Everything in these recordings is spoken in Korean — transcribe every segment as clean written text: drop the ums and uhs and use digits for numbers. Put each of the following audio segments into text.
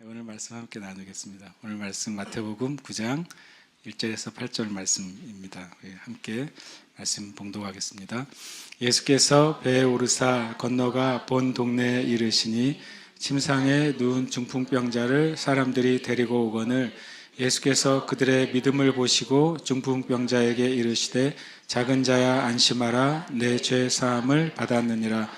오늘 말씀 함께 나누겠습니다. 오늘 말씀 마태복음 9장 1절에서 8절 말씀입니다. 함께 말씀 봉독하겠습니다. 예수께서 배에 오르사 건너가 본 동네에 이르시니 침상에 누운 중풍병자를 사람들이 데리고 오거늘 예수께서 그들의 믿음을 보시고 중풍병자에게 이르시되 작은 자야 안심하라 내 죄 사함을 받았느니라.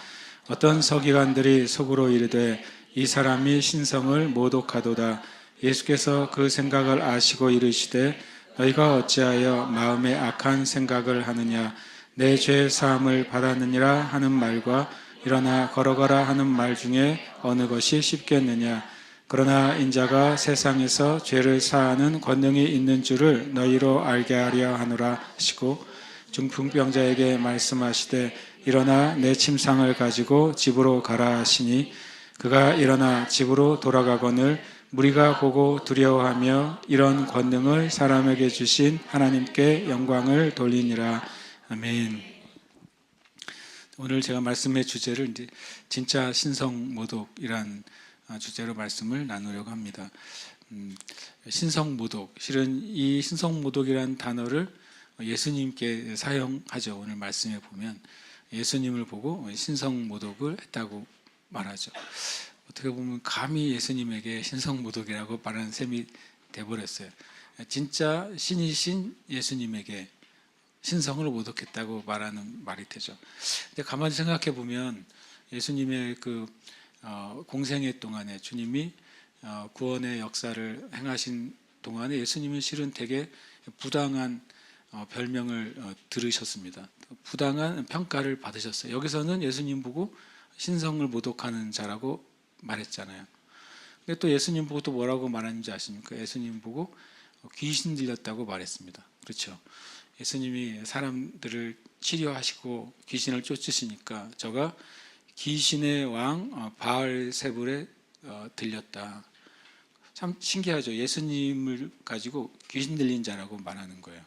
어떤 서기관들이 속으로 이르되 이 사람이 신성을 모독하도다. 예수께서 그 생각을 아시고 이르시되 너희가 어찌하여 마음에 악한 생각을 하느냐. 내 죄 사함을 받았느니라 하는 말과 일어나 걸어가라 하는 말 중에 어느 것이 쉽겠느냐. 그러나 인자가 세상에서 죄를 사하는 권능이 있는 줄을 너희로 알게 하려 하노라 하시고 중풍병자에게 말씀하시되 일어나 내 침상을 가지고 집으로 가라 하시니 그가 일어나 집으로 돌아가거늘 무리가 보고 두려워하며 이런 권능을 사람에게 주신 하나님께 영광을 돌리니라. 아멘. 오늘 제가 말씀의 주제를 이제 진짜 신성모독이란 주제로 말씀을 나누려고 합니다. 신성모독, 실은 이 신성모독이란 단어를 예수님께 사용하죠. 오늘 말씀에 보면 예수님을 보고 신성모독을 했다고 말하죠. 어떻게 보면 감히 예수님에게 신성모독이라고 말하는 셈이 돼버렸어요. 진짜 신이신 예수님에게 신성을 모독했다고 말하는 말이 되죠. 근데 가만히 생각해 보면 예수님의 그 공생애 동안에 주님이 구원의 역사를 행하신 동안에 예수님은 실은 되게 부당한 별명을 들으셨습니다. 부당한 평가를 받으셨어요. 여기서는 예수님 보고 신성을 모독하는 자라고 말했잖아요. 근데 또 예수님 보고 또 뭐라고 말하는지 아십니까? 예수님 보고 귀신 들렸다고 말했습니다. 그렇죠? 예수님이 사람들을 치료하시고 귀신을 쫓으시니까 저가 귀신의 왕 바알세불에 들렸다. 참 신기하죠. 예수님을 가지고 귀신 들린 자라고 말하는 거예요.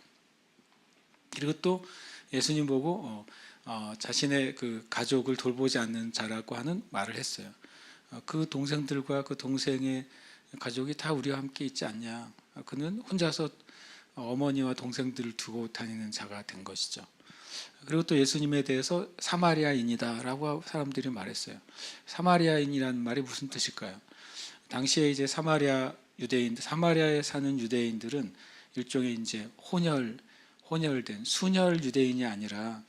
그리고 또 예수님 보고 자신의 그 가족을 돌보지 않는 자라고 하는 말을 했어요. 그 동생들과 그 동생의 가족이 다 우리와 함께 있지 않냐. 그는 혼자서 어머니와 동생들을 두고 다니는 자가 된 것이죠. 그리고 또 예수님에 대해서 사마리아인이다라고 사람들이 말했어요. 사마리아인이라는 말이 무슨 뜻일까요? 당시에 이제 사마리아에 사는 유대인들은 일종의 이제 혼혈된 순혈 유대인이 아니라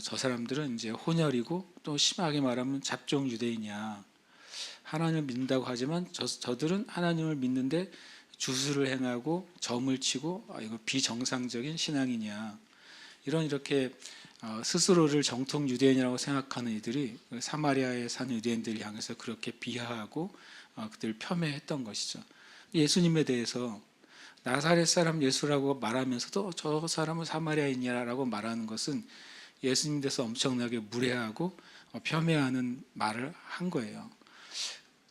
저 사람들은 이제 혼혈이고 또 심하게 말하면 잡종 유대인이야. 하나님을 믿는다고 하지만 저들은 하나님을 믿는데 주술을 행하고 점을 치고 이거 비정상적인 신앙이냐. 이렇게 스스로를 정통 유대인이라고 생각하는 이들이 사마리아에 사는 유대인들을 향해서 그렇게 비하하고 그들을 폄훼했던 것이죠. 예수님에 대해서 나사렛 사람 예수라고 말하면서도 저 사람은 사마리아인이라고 말하는 것은 예수님 대해서 엄청나게 무례하고 폄훼하는 말을 한 거예요.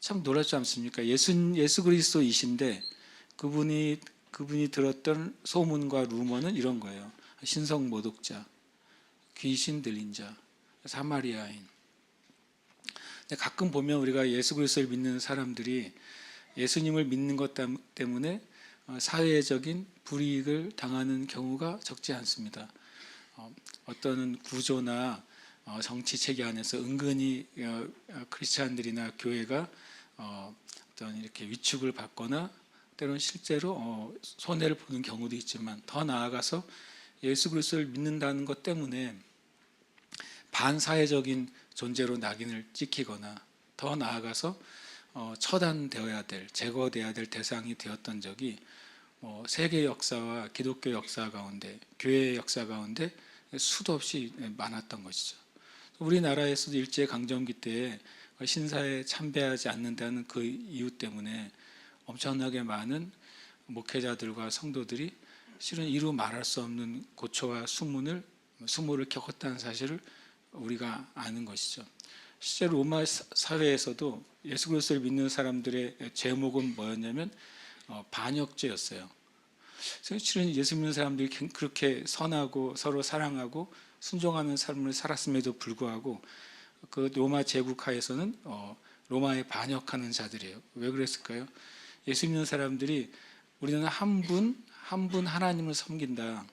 참 놀랍지 않습니까? 예수 그리스도이신데 그분이 들었던 소문과 루머는 이런 거예요. 신성모독자, 귀신 들린 자, 사마리아인. 근데 가끔 보면 우리가 예수 그리스도를 믿는 사람들이 예수님을 믿는 것 때문에 사회적인 불이익을 당하는 경우가 적지 않습니다. 어떤 구조나 정치 체계 안에서 은근히 크리스찬들이나 교회가 어떤 이렇게 위축을 받거나 때로는 실제로 손해를 보는 경우도 있지만 더 나아가서 예수 그리스도를 믿는다는 것 때문에 반사회적인 존재로 낙인을 찍히거나 더 나아가서 처단되어야 될, 제거되어야 될 대상이 되었던 적이 세계 역사와 기독교 역사 가운데, 교회의 역사 가운데 수도 없이 많았던 것이죠. 우리나라에서도 일제강점기 때에 신사에 참배하지 않는다는 그 이유 때문에 엄청나게 많은 목회자들과 성도들이 실은 이루 말할 수 없는 고초와 수모를 겪었다는 사실을 우리가 아는 것이죠. 실제로 로마 사회에서도 예수 그리스도를 믿는 사람들의 제목은 뭐였냐면 반역죄였어요. 실은 예수 믿는 사람들이 그렇게 선하고 서로 사랑하고 순종하는 삶을 살았음에도 불구하고 그 로마 제국하에서는 로마에 반역하는 자들이에요. 왜 그랬을까요? 예수 믿는 사람들이 우리는 한 분 하나님을 섬긴다,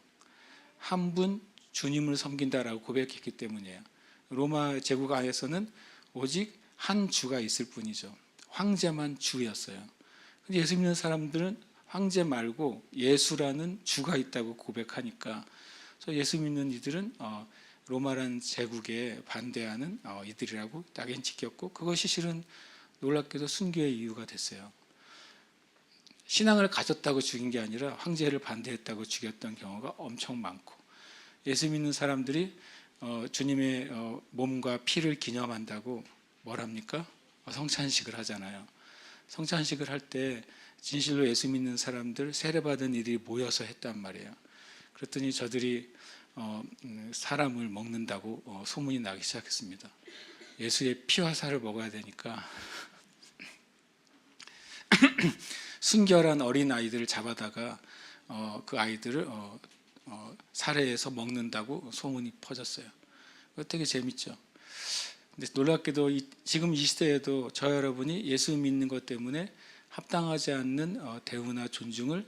한 분 주님을 섬긴다라고 고백했기 때문이에요. 로마 제국 안에서는 오직 한 주가 있을 뿐이죠. 황제만 주였어요. 근데 예수 믿는 사람들은 황제 말고 예수라는 주가 있다고 고백하니까, 그래서 예수 믿는 이들은 로마라는 제국에 반대하는 이들이라고 낙인 찍혔고, 그것이 실은 놀랍게도 순교의 이유가 됐어요. 신앙을 가졌다고 죽인 게 아니라 황제를 반대했다고 죽였던 경우가 엄청 많고, 예수 믿는 사람들이 주님의 몸과 피를 기념한다고 뭘 합니까? 성찬식을 하잖아요. 성찬식을 할 때 진실로 예수 믿는 사람들, 세례받은 이들이 모여서 했단 말이에요. 그랬더니 저들이 사람을 먹는다고 소문이 나기 시작했습니다. 예수의 피와 살을 먹어야 되니까 순결한 어린 아이들을 잡아다가 그 아이들을 살해해서 먹는다고 소문이 퍼졌어요. 그거 되게 재밌죠. 근데 놀랍게도 지금 이 시대에도 저 여러분이 예수 믿는 것 때문에 합당하지 않는 대우나 존중을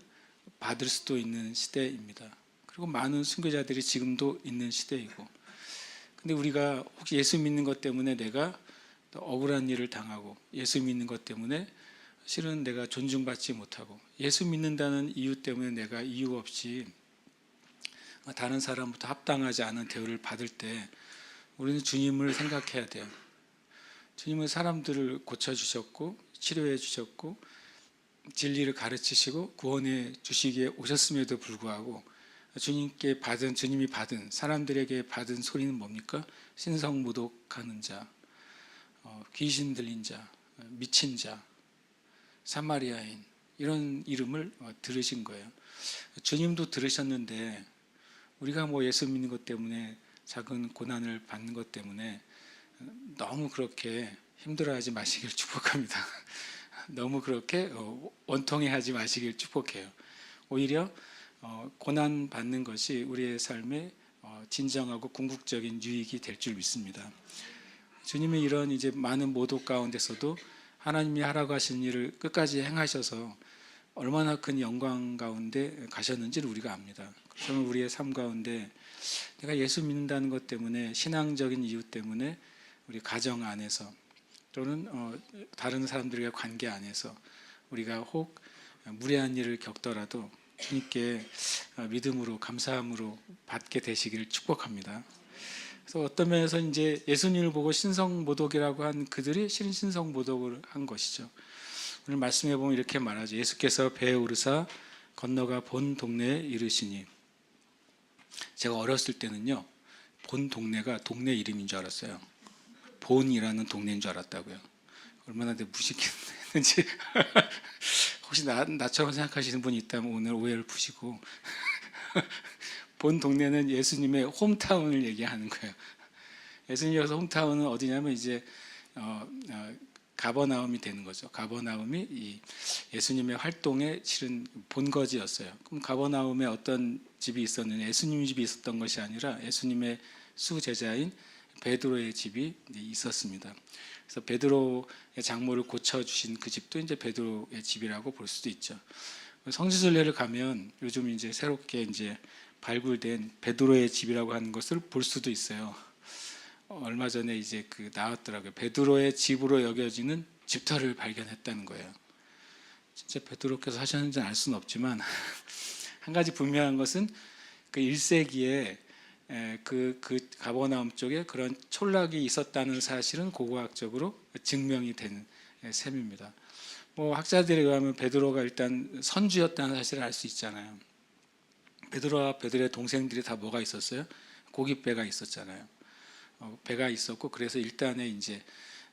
받을 수도 있는 시대입니다. 그리고 많은 순교자들이 지금도 있는 시대이고, 근데 우리가 혹시 예수 믿는 것 때문에 내가 억울한 일을 당하고, 예수 믿는 것 때문에 실은 내가 존중받지 못하고, 예수 믿는다는 이유 때문에 내가 이유 없이 다른 사람부터 합당하지 않은 대우를 받을 때 우리는 주님을 생각해야 돼요. 주님은 사람들을 고쳐주셨고 치료해 주셨고 진리를 가르치시고 구원해 주시기에 오셨음에도 불구하고 주님이 받은, 사람들에게 받은 소리는 뭡니까? 신성모독하는 자, 귀신 들린 자, 미친 자, 사마리아인, 이런 이름을 들으신 거예요. 주님도 들으셨는데 우리가 예수 믿는 것 때문에 작은 고난을 받는 것 때문에 너무 그렇게 힘들어하지 마시길 축복합니다. 너무 그렇게 원통해하지 마시길 축복해요. 오히려 고난 받는 것이 우리의 삶에 진정하고 궁극적인 유익이 될 줄 믿습니다. 주님의 이런 이제 많은 모독 가운데서도 하나님이 하라고 하신 일을 끝까지 행하셔서 얼마나 큰 영광 가운데 가셨는지를 우리가 압니다. 그러면 우리의 삶 가운데 내가 예수 믿는다는 것 때문에, 신앙적인 이유 때문에 우리 가정 안에서 또는 다른 사람들과 관계 안에서 우리가 혹 무례한 일을 겪더라도 주님께 믿음으로, 감사함으로 받게 되시기를 축복합니다. 그래서 어떤 면에서 이제 예수님을 보고 신성모독이라고 한 그들이 실은 신성모독을 한 것이죠. 오늘 말씀해 보면 이렇게 말하죠. 예수께서 배에 오르사 건너가 본 동네에 이르시니. 제가 어렸을 때는요, 본 동네가 동네 이름인 줄 알았어요. 본이라는 동네인 줄 알았다고요. 얼마나 무식했는지. 혹시 나처럼 생각하시는 분이 있다면 오늘 오해를 푸시고 본 동네는 예수님의 홈타운을 얘기하는 거예요. 예수님께서 홈타운은 어디냐면 이제 가버나움이 되는 거죠. 가버나움이 이 예수님의 활동의 실은 본거지였어요. 그럼 가버나움에 어떤 집이 있었느냐? 예수님 집이 있었던 것이 아니라 예수님의 수제자인 베드로의 집이 있었습니다. 그래서 베드로의 장모를 고쳐주신 그 집도 이제 베드로의 집이라고 볼 수도 있죠. 성지순례를 가면 요즘 이제 새롭게 이제 발굴된 베드로의 집이라고 하는 것을 볼 수도 있어요. 얼마 전에 이제 나왔더라고요. 베드로의 집으로 여겨지는 집터를 발견했다는 거예요. 진짜 베드로께서 하셨는지는 알 수는 없지만 한 가지 분명한 것은 그 1세기에 그 가버나움 쪽에 그런 촌락이 있었다는 사실은 고고학적으로 증명이 되는 셈입니다. 학자들에 의하면 베드로가 일단 선주였다는 사실을 알 수 있잖아요. 베드로와 베드로의 동생들이 다 뭐가 있었어요? 고깃배가 있었잖아요. 배가 있었고, 그래서 일단에 이제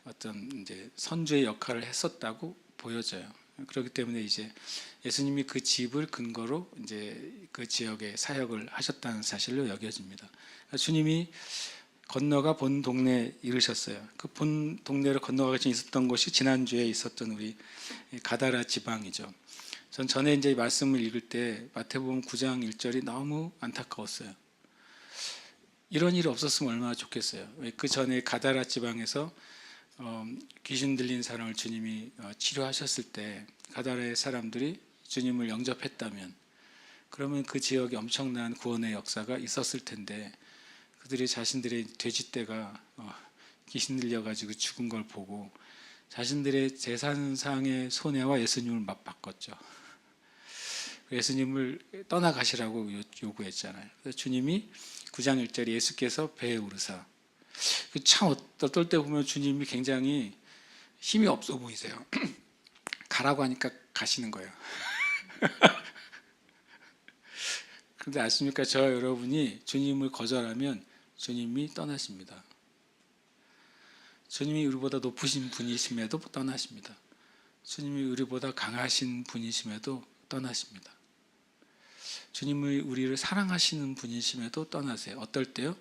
어떤 이제 선주의 역할을 했었다고 보여져요. 그렇기 때문에 이제 예수님이 그 집을 근거로 이제 그 지역에 사역을 하셨다는 사실로 여겨집니다. 주님이 건너가 본 동네에 이르셨어요. 그 본 동네를 건너가 있었던 곳이 지난주에 있었던 우리 가다라 지방이죠. 전 전에 이제 말씀을 읽을 때 마태복음 9장 1절이 너무 안타까웠어요. 이런 일이 없었으면 얼마나 좋겠어요. 그 전에 가다라 지방에서 귀신 들린 사람을 주님이 치료하셨을 때 가다라의 사람들이 주님을 영접했다면 그러면 그 지역에 엄청난 구원의 역사가 있었을 텐데 그들이 자신들의 돼지떼가 귀신 들려가지고 죽은 걸 보고 자신들의 재산상의 손해와 예수님을 맞바꿨죠. 예수님을 떠나가시라고 요구했잖아요. 그래서 주님이 9장 1절에 예수께서 배에 오르사 참 어떨 때 보면 주님이 굉장히 힘이 없어 보이세요. 가라고 하니까 가시는 거예요. 그런데 아십니까? 저 여러분이 주님을 거절하면 주님이 떠나십니다. 주님이 우리보다 높으신 분이심에도 떠나십니다. 주님이 우리보다 강하신 분이심에도 떠나십니다. 주님이 우리를 사랑하시는 분이심에도 떠나세요. 어떨 때요?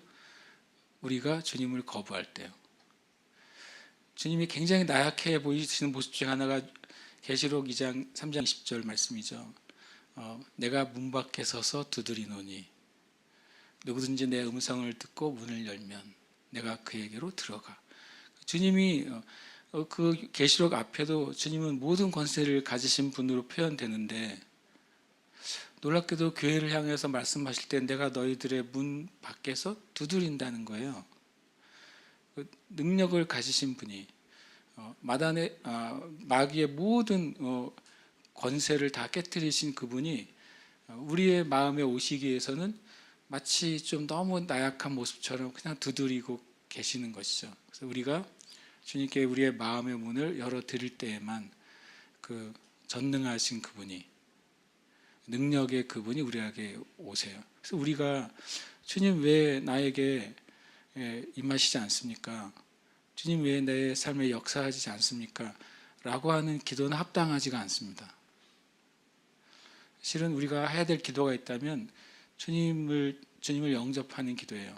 우리가 주님을 거부할 때요. 주님이 굉장히 나약해 보이시는 모습 중 하나가 계시록 2장 3장 20절 말씀이죠. 내가 문 밖에 서서 두드리노니 누구든지 내 음성을 듣고 문을 열면 내가 그에게로 들어가. 주님이 그 계시록 앞에도 주님은 모든 권세를 가지신 분으로 표현되는데 놀랍게도 교회를 향해서 말씀하실 때 내가 너희들의 문 밖에서 두드린다는 거예요. 능력을 가지신 분이 마귀의 모든 권세를 다 깨뜨리신 그분이 우리의 마음에 오시기 위해서는 마치 좀 너무 나약한 모습처럼 그냥 두드리고 계시는 것이죠. 그래서 우리가 주님께 우리의 마음의 문을 열어드릴 때에만 그 전능하신 그분이 능력의 그분이 우리에게 오세요. 그래서 우리가 주님 왜 나에게 임하시지 않습니까? 주님 왜 내 삶에 역사하지 않습니까? 라고 하는 기도는 합당하지가 않습니다. 실은 우리가 해야 될 기도가 있다면 주님을 영접하는 기도예요.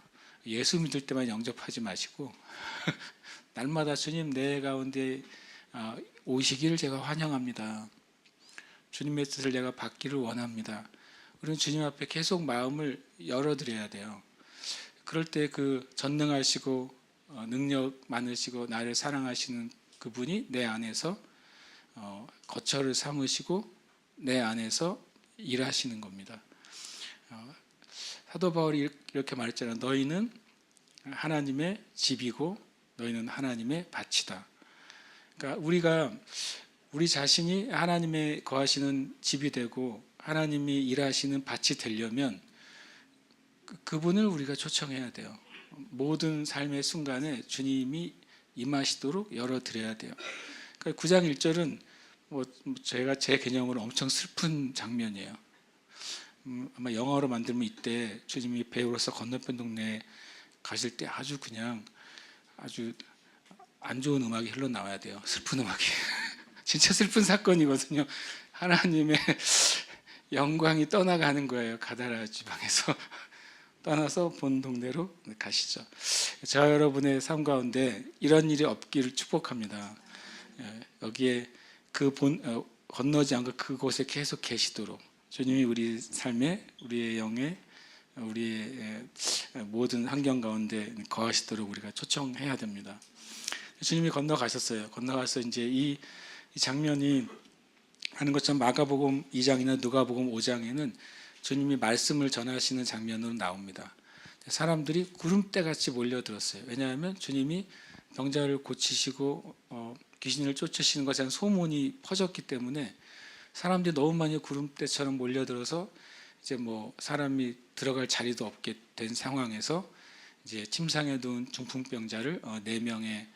예수 믿을 때만 영접하지 마시고 날마다 주님 내 가운데 오시기를 제가 환영합니다. 주님의 뜻을 내가 받기를 원합니다. 우리는 주님 앞에 계속 마음을 열어드려야 돼요. 그럴 때 그 전능하시고 능력 많으시고 나를 사랑하시는 그분이 내 안에서 거처를 삼으시고 내 안에서 일하시는 겁니다. 사도 바울이 이렇게 말했잖아요. 너희는 하나님의 집이고 너희는 하나님의 밭이다. 그러니까 우리 자신이 하나님의 거하시는 집이 되고 하나님이 일하시는 밭이 되려면 그분을 우리가 초청해야 돼요. 모든 삶의 순간에 주님이 임하시도록 열어드려야 돼요. 그러니까 9장 1절은 제가 제 개념으로 엄청 슬픈 장면이에요. 아마 영화로 만들면 이때 주님이 배우로서 건너편 동네에 가실 때 아주 안 좋은 음악이 흘러나와야 돼요. 슬픈 음악이. 진짜 슬픈 사건이거든요. 하나님의 영광이 떠나가는 거예요. 가다라 지방에서 떠나서 본 동네로 가시죠. 저 여러분의 삶 가운데 이런 일이 없기를 축복합니다. 여기에 건너지 않고 그곳에 계속 계시도록 주님이 우리 삶에 우리의 영에 우리의 모든 환경 가운데 거하시도록 우리가 초청해야 됩니다. 주님이 건너가셨어요. 건너가서 이제 이 장면이 하는 것처럼 마가복음 2장이나 누가복음 5장에는 주님이 말씀을 전하시는 장면으로 나옵니다. 사람들이 구름대같이 몰려들었어요. 왜냐하면 주님이 병자를 고치시고 귀신을 쫓으시는 것에 대한 소문이 퍼졌기 때문에 사람들이 너무 많이 구름대처럼 몰려들어서 이제 사람이 들어갈 자리도 없게 된 상황에서 이제 침상에 누운 중풍병자를 4명의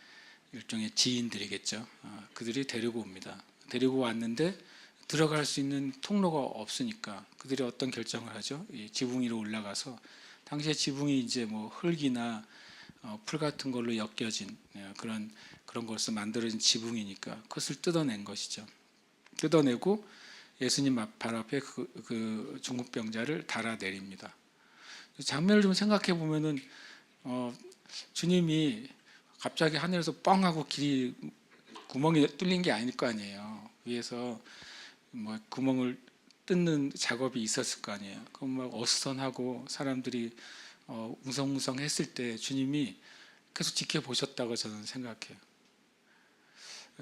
일종의 지인들이겠죠. 그들이 데리고 옵니다. 데리고 왔는데 들어갈 수 있는 통로가 없으니까 그들이 어떤 결정을 하죠? 이 지붕 위로 올라가서 당시에 지붕이 이제 흙이나 풀 같은 걸로 엮여진 그런 것으로 만들어진 지붕이니까 그것을 뜯어낸 것이죠. 뜯어내고 예수님 발 앞에 그 중풍병자를 달아내립니다. 장면을 좀 생각해 보면은 주님이 갑자기 하늘에서 뻥 하고 구멍이 뚫린 게 아닐 거 아니에요. 위에서 구멍을 뜯는 작업이 있었을 거 아니에요. 그럼 어수선하고 사람들이 웅성웅성 했을 때 주님이 계속 지켜보셨다고 저는 생각해요.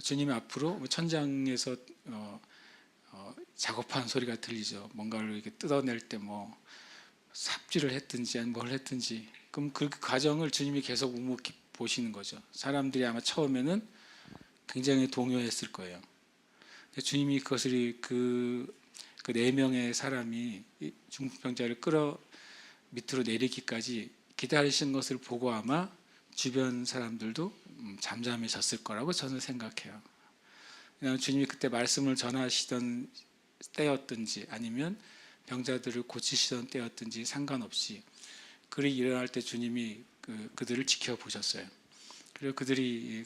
주님 앞으로 천장에서 작업한 소리가 들리죠. 뭔가를 이렇게 뜯어낼 때 뭐 삽질을 했든지 아니면 뭘 했든지, 그럼 그 과정을 주님이 계속 묵묵히 보시는 거죠. 사람들이 아마 처음에는 굉장히 동요했을 거예요. 주님이 그것을 그 4명의 사람이 중풍병자를 끌어 밑으로 내리기까지 기다리신 것을 보고 아마 주변 사람들도 잠잠해졌을 거라고 저는 생각해요. 왜냐하면 주님이 그때 말씀을 전하시던 때였든지 아니면 병자들을 고치시던 때였든지 상관없이 그들이 일어날 때 주님이 그들을 지켜보셨어요. 그리고 그들이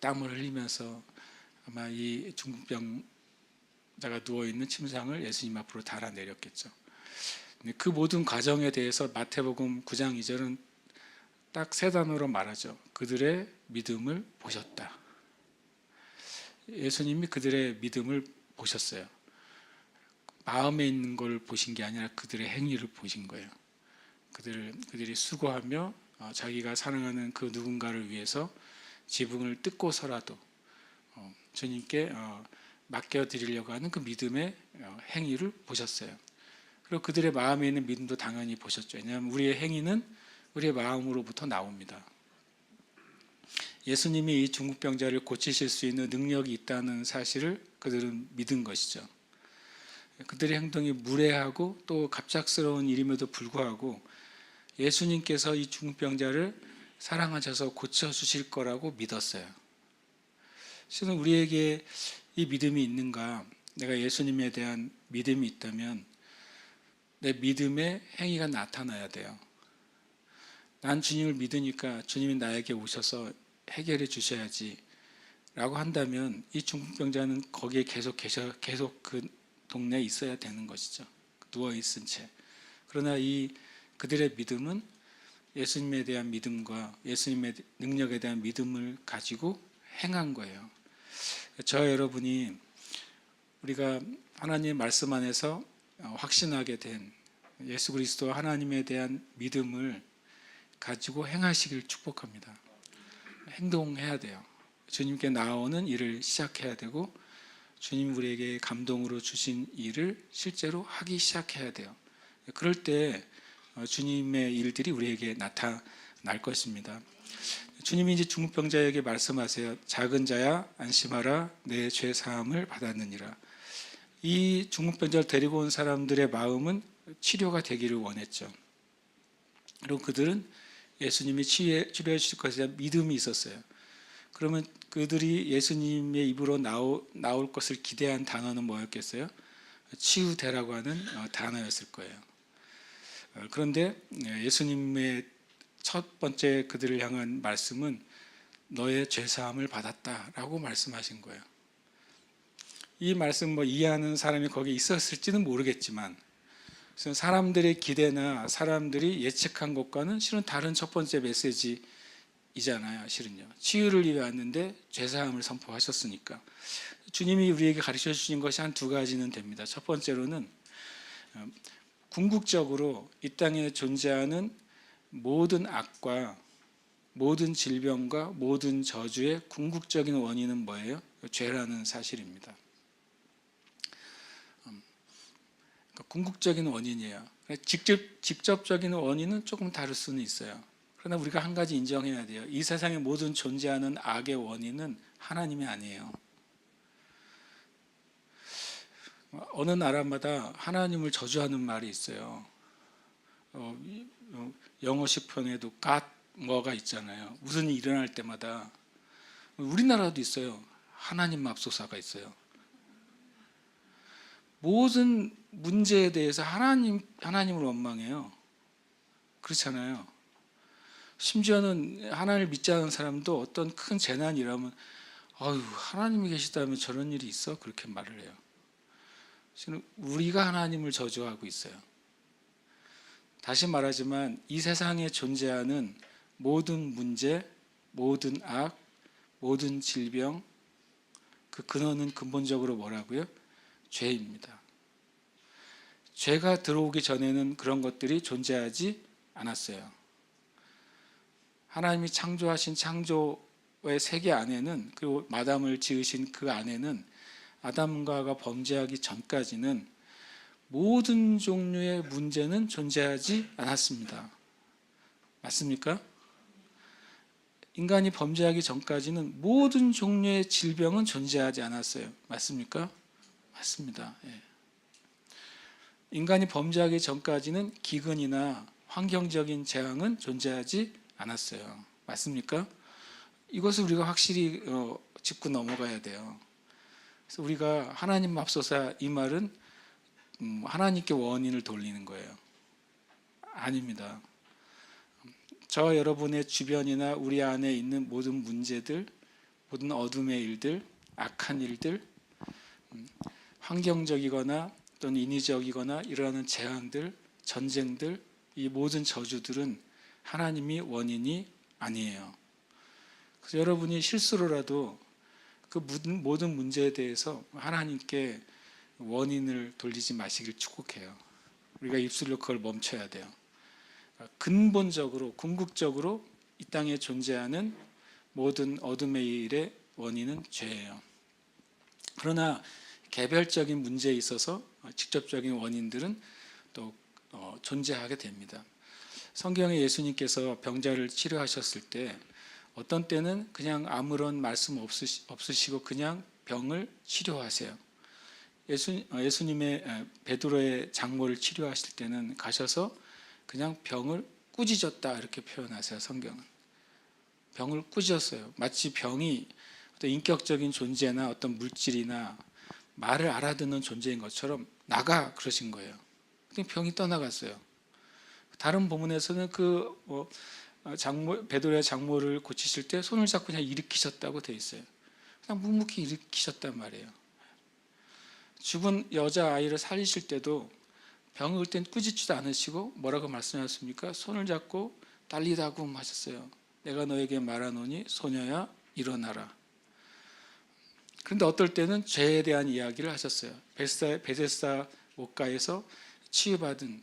땀을 흘리면서 아마 이 중풍병자가 누워있는 침상을 예수님 앞으로 달아내렸겠죠. 그 모든 과정에 대해서 마태복음 9장 2절은 딱 3단어로 말하죠. 그들의 믿음을 보셨다. 예수님이 그들의 믿음을 보셨어요. 마음에 있는 걸 보신 게 아니라 그들의 행위를 보신 거예요. 그들이 수고하며 자기가 사랑하는 그 누군가를 위해서 지붕을 뜯고서라도 주님께 맡겨드리려고 하는 그 믿음의 행위를 보셨어요. 그리고 그들의 마음에 있는 믿음도 당연히 보셨죠. 왜냐하면 우리의 행위는 우리의 마음으로부터 나옵니다. 예수님이 이 중풍병자를 고치실 수 있는 능력이 있다는 사실을 그들은 믿은 것이죠. 그들의 행동이 무례하고 또 갑작스러운 일임에도 불구하고 예수님께서 이 중풍병자를 사랑하셔서 고쳐주실 거라고 믿었어요. 실은 우리에게 이 믿음이 있는가? 내가 예수님에 대한 믿음이 있다면 내 믿음의 행위가 나타나야 돼요. 난 주님을 믿으니까 주님이 나에게 오셔서 해결해 주셔야지 라고 한다면 이 중풍병자는 거기에 계속 그 동네에 있어야 되는 것이죠. 누워있은 채. 그러나 그들의 믿음은 예수님에 대한 믿음과 예수님의 능력에 대한 믿음을 가지고 행한 거예요. 저와 여러분이 우리가 하나님의 말씀 안에서 확신하게 된 예수 그리스도 하나님에 대한 믿음을 가지고 행하시길 축복합니다. 행동해야 돼요. 주님께 나오는 일을 시작해야 되고 주님 우리에게 감동으로 주신 일을 실제로 하기 시작해야 돼요. 그럴 때 주님의 일들이 우리에게 나타날 것입니다. 주님이 이제 중풍병자에게 말씀하세요. 작은 자야 안심하라 내 죄 사함을 받았느니라. 이 중풍병자를 데리고 온 사람들의 마음은 치료가 되기를 원했죠. 그리고 그들은 예수님이 치료해 주실 것에 대한 믿음이 있었어요. 그러면 그들이 예수님의 입으로 나올 것을 기대한 단어는 뭐였겠어요? 치유되라고 하는 단어였을 거예요. 그런데 예수님의 첫 번째 그들을 향한 말씀은 너의 죄사함을 받았다라고 말씀하신 거예요. 이 말씀 이해하는 사람이 거기 있었을지는 모르겠지만 사람들의 기대나 사람들이 예측한 것과는 실은 다른 첫 번째 메시지이잖아요. 실은요. 치유를 위해 왔는데 죄사함을 선포하셨으니까. 주님이 우리에게 가르쳐 주신 것이 한 2가지는 됩니다. 첫 번째로는 궁극적으로 이 땅에 존재하는 모든 악과 모든 질병과 모든 저주의 궁극적인 원인은 뭐예요? 죄라는 사실입니다. 궁극적인 원인이에요. 직접적인 원인은 조금 다를 수는 있어요. 그러나 우리가 한 가지 인정해야 돼요. 이 세상의 모든 존재하는 악의 원인은 하나님이 아니에요. 어느 나라마다 하나님을 저주하는 말이 있어요. 영어 시편에도 God 뭐가 있잖아요. 무슨 일이 일어날 때마다. 우리나라도 있어요. 하나님 맙소사가 있어요. 모든 문제에 대해서 하나님을 원망해요. 그렇잖아요. 심지어는 하나님을 믿지 않은 사람도 어떤 큰 재난이 일어나면 하나님이 계시다면 저런 일이 있어? 그렇게 말을 해요. 우리가 하나님을 저주하고 있어요. 다시 말하지만 이 세상에 존재하는 모든 문제, 모든 악, 모든 질병, 그 근원은 근본적으로 뭐라고요? 죄입니다. 죄가 들어오기 전에는 그런 것들이 존재하지 않았어요. 하나님이 창조하신 창조 세계 안에는, 그리고 마담을 지으신 그 안에는 아담과 하와가 범죄하기 전까지는 모든 종류의 문제는 존재하지 않았습니다. 맞습니까? 인간이 범죄하기 전까지는 모든 종류의 질병은 존재하지 않았어요. 맞습니까? 맞습니다. 예. 인간이 범죄하기 전까지는 기근이나 환경적인 재앙은 존재하지 않았어요. 맞습니까? 이것을 우리가 확실히 짚고 넘어가야 돼요. 그래서 우리가 하나님 맙소사 이 말은 하나님께 원인을 돌리는 거예요. 아닙니다. 저 여러분의 주변이나 우리 안에 있는 모든 문제들, 모든 어둠의 일들, 악한 일들, 환경적이거나 또는 인위적이거나 일어나는 재앙들, 전쟁들, 이 모든 저주들은 하나님이 원인이 아니에요. 그래서 여러분이 실수로라도 그 모든 문제에 대해서 하나님께 원인을 돌리지 마시길 축복해요. 우리가 입술로 그걸 멈춰야 돼요. 근본적으로, 궁극적으로 이 땅에 존재하는 모든 어둠의 일의 원인은 죄예요. 그러나 개별적인 문제에 있어서 직접적인 원인들은 또 존재하게 됩니다. 성경에 예수님께서 병자를 치료하셨을 때 어떤 때는 그냥 아무런 말씀 없으시고 그냥 병을 치료하세요. 예수님의 베드로의 장모를 치료하실 때는 가셔서 그냥 병을 꾸짖었다 이렇게 표현하세요. 성경은 병을 꾸짖었어요. 마치 병이 어떤 인격적인 존재나 어떤 물질이나 말을 알아듣는 존재인 것처럼 나가 그러신 거예요. 병이 떠나갔어요. 다른 본문에서는 베드로의 장모를 고치실 때 손을 잡고 그냥 일으키셨다고 돼 있어요. 그냥 묵묵히 일으키셨단 말이에요. 죽은 여자아이를 살리실 때도 병을 올 땐 꾸짖지도 않으시고 뭐라고 말씀하셨습니까? 손을 잡고 달리다고 하셨어요. 내가 너에게 말하노니 소녀야 일어나라. 그런데 어떨 때는 죄에 대한 이야기를 하셨어요. 베데스다 목가에서 치유받은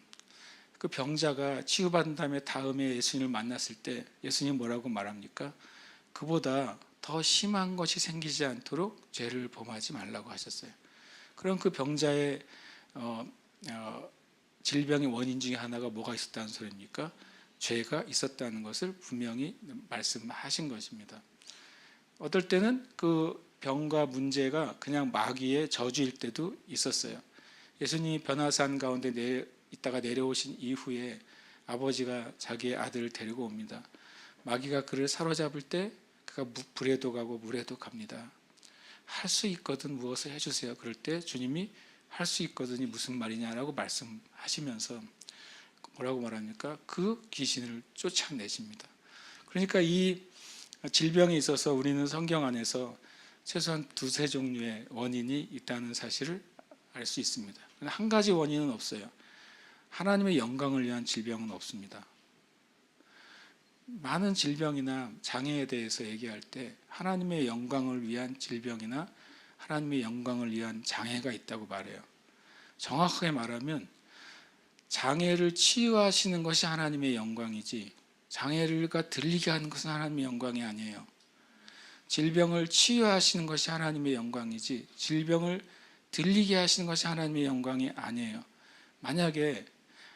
그 병자가 치유받은 다음에 예수님을 만났을 때 예수님 뭐라고 말합니까? 그보다 더 심한 것이 생기지 않도록 죄를 범하지 말라고 하셨어요. 그럼 그 병자의 질병의 원인 중에 하나가 뭐가 있었다는 소리입니까? 죄가 있었다는 것을 분명히 말씀하신 것입니다. 어떨 때는 그 병과 문제가 그냥 마귀의 저주일 때도 있었어요. 예수님이 변화산 가운데 있다가 내려오신 이후에 아버지가 자기의 아들을 데리고 옵니다. 마귀가 그를 사로잡을 때 그가 불에도 가고 물에도 갑니다. 할 수 있거든 무엇을 해주세요. 그럴 때 주님이 할 수 있거든이 무슨 말이냐라고 말씀하시면서 뭐라고 말합니까? 그 귀신을 쫓아내십니다. 그러니까 이 질병에 있어서 우리는 성경 안에서 최소한 두세 종류의 원인이 있다는 사실을 알 수 있습니다. 한 가지 원인은 없어요. 하나님의 영광을 위한 질병은 없습니다. 많은 질병이나 장애에 대해서 얘기할 때 하나님의 영광을 위한 질병이나 하나님의 영광을 위한 장애가 있다고 말해요. 정확하게 말하면 장애를 치유하시는 것이 하나님의 영광이지 장애가 들리게 하는 것은 하나님의 영광이 아니에요. 질병을 치유하시는 것이 하나님의 영광이지 질병을 들리게 하시는 것이 하나님의 영광이 아니에요. 만약에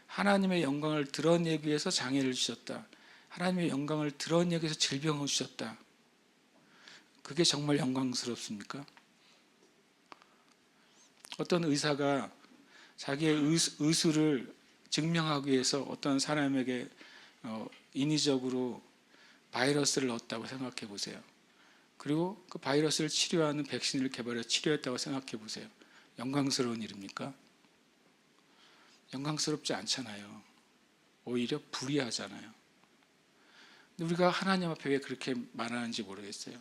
하나님의 영광을 드러내기 위해서 장애를 주셨다. 하나님의 영광을 드러내기 위해서 질병을 주셨다. 그게 정말 영광스럽습니까? 어떤 의사가 자기의 의술을 증명하기 위해서 어떤 사람에게 인위적으로 바이러스를 넣었다고 생각해 보세요. 그리고 그 바이러스를 치료하는 백신을 개발해 치료했다고 생각해 보세요. 영광스러운 일입니까? 영광스럽지 않잖아요. 오히려 불의하잖아요. 근데 우리가 하나님 앞에 왜 그렇게 말하는지 모르겠어요.